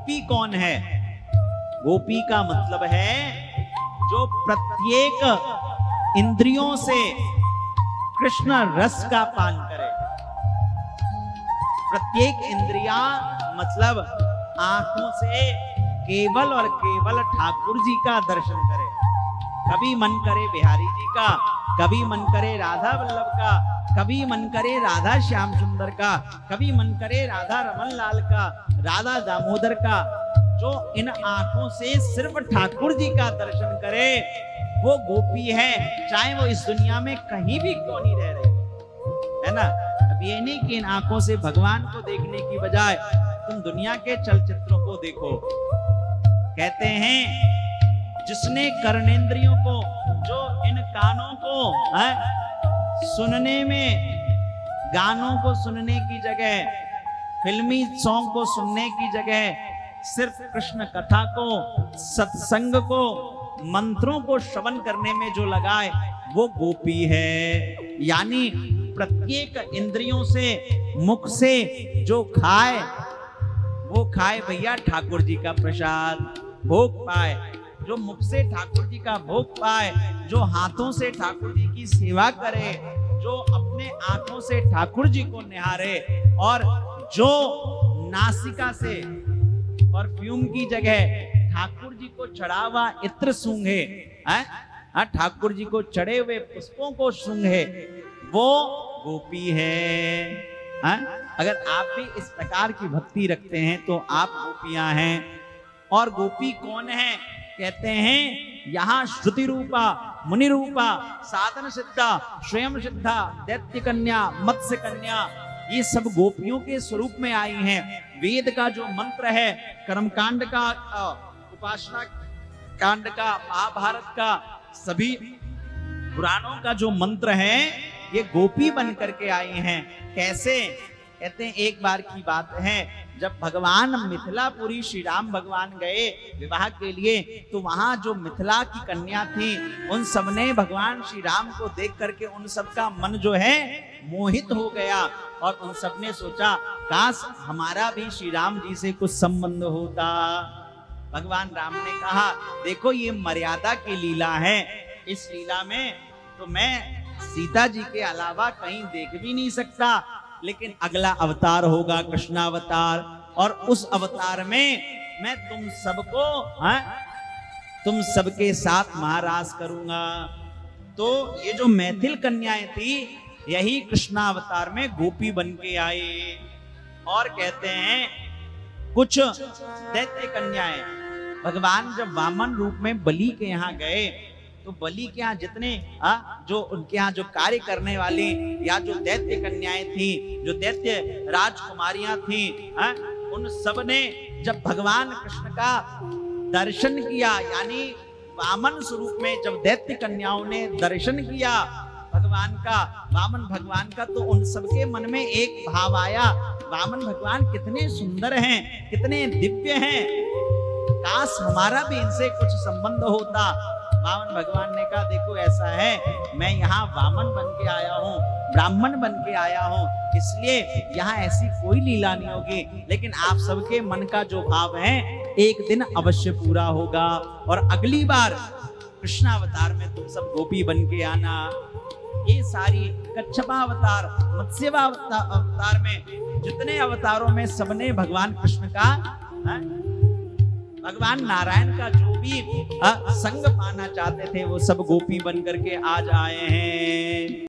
गोपी कौन है? गोपी का मतलब है जो प्रत्येक इंद्रियों से कृष्ण रस का पान करे। प्रत्येक इंद्रिया मतलब आंखों से केवल और केवल ठाकुर जी का दर्शन करे। कभी मन करे बिहारी जी का, कभी मन करे राधा वल्लभ का, कभी मन करे राधा श्याम सुंदर का, कभी मन करे राधा रमन लाल का, राधा दामोदर का। जो इन आंखों से सिर्फ ठाकुर जी का दर्शन करे वो गोपी है, चाहे वो इस दुनिया में कहीं भी क्यों नहीं रह रहे, है ना। अब ये नहीं कि इन आंखों से भगवान को देखने की बजाय तुम दुनिया के चलचित्रों को देखो। कहते हैं जिसने कर्णेंद्रियों को, जो इन कानों को सुनने में, गानों को सुनने की जगह, फिल्मी सॉन्ग को सुनने की जगह सिर्फ कृष्ण कथा को, सत्संग को, मंत्रों को श्रवण करने में जो लगाए वो गोपी है। यानी प्रत्येक इंद्रियों से, मुख से जो खाए वो खाए भैया ठाकुर जी का प्रसाद, भोग पाए। जो मुख से ठाकुर जी का भोग पाए, जो हाथों से ठाकुर जी की सेवा करे, जो अपने आंखों से ठाकुर जी को निहारे, और जो नासिका से परफ्यूम की जगह ठाकुर जी को चढ़ा हुआ इत्र सूंघे, ठाकुर जी को चढ़े हुए पुष्पों को सूंघे, वो गोपी है। अगर आप भी इस प्रकार की भक्ति रखते हैं तो आप गोपियां हैं। और गोपी कौन है? कहते हैं यहाँ श्रुति रूपा, मुनि रूपा, साधन सिद्धा, स्वयं सिद्धा, दैत्य कन्या, मत्स्य कन्या, ये सब गोपियों के स्वरूप में आई हैं। वेद का जो मंत्र है, कर्मकांड का, उपासना कांड का, महाभारत का, सभी पुराणों का जो मंत्र है ये गोपी बन करके आई हैं। कैसे? कहते हैं एक बार की बात है, जब भगवान मिथिलापुरी श्री राम भगवान गए विवाह के लिए, तो वहां जो मिथिला की कन्या थी उन सबने भगवान श्री राम को देख करके उन सबका मन जो है मोहित हो गया, और उन सबने सोचा काश हमारा भी श्री राम जी से कुछ संबंध होता। भगवान राम ने कहा देखो ये मर्यादा की लीला है, इस लीला में तो मैं सीता जी के अलावा कहीं देख भी नहीं सकता, लेकिन अगला अवतार होगा कृष्णावतार, और उस अवतार में मैं तुम सबको, तुम सबके साथ महाराज करूंगा। तो ये जो मैथिल कन्याएं थी यही कृष्णावतार में गोपी बन के आई। और कहते हैं कुछ दैत्य कन्याएं भगवान जब वामन रूप में बलि के यहाँ गए, तो बलि के यहाँ जितने जो उनके यहाँ जो कार्य करने वाली या जो दैत्य कन्याएं थी, जो दैत्य राजकुमारियां थी, उन सब ने जब भगवान कृष्ण का दर्शन किया, यानी वामन स्वरूप में जब दैत्य कन्याओं ने दर्शन किया भगवान का, वामन भगवान का, तो उन सबके मन में एक भाव आया, वामन भगवान कितने सुंदर हैं, कितने दिव्य हैं, काश हमारा भी इनसे कुछ संबंध होता। वामन भगवान ने कहा देखो ऐसा है, मैं यहाँ वामन बन के आया हूँ, ब्राह्मण बन के आया हूँ, इसलिए यहाँ ऐसी कोई लीला नहीं होगी, लेकिन आप सबके मन का जो भाव है एक दिन अवश्य पूरा होगा, और अगली बार कृष्णावतार में तुम सब गोपी बन के आना। ये सारी कच्छपावतार, मत्स्यावतार में जितने अवतारों में सबने भगवान कृष्ण का, भगवान नारायण का जो भी संग पाना चाहते थे वो सब गोपी बन करके आज आए हैं।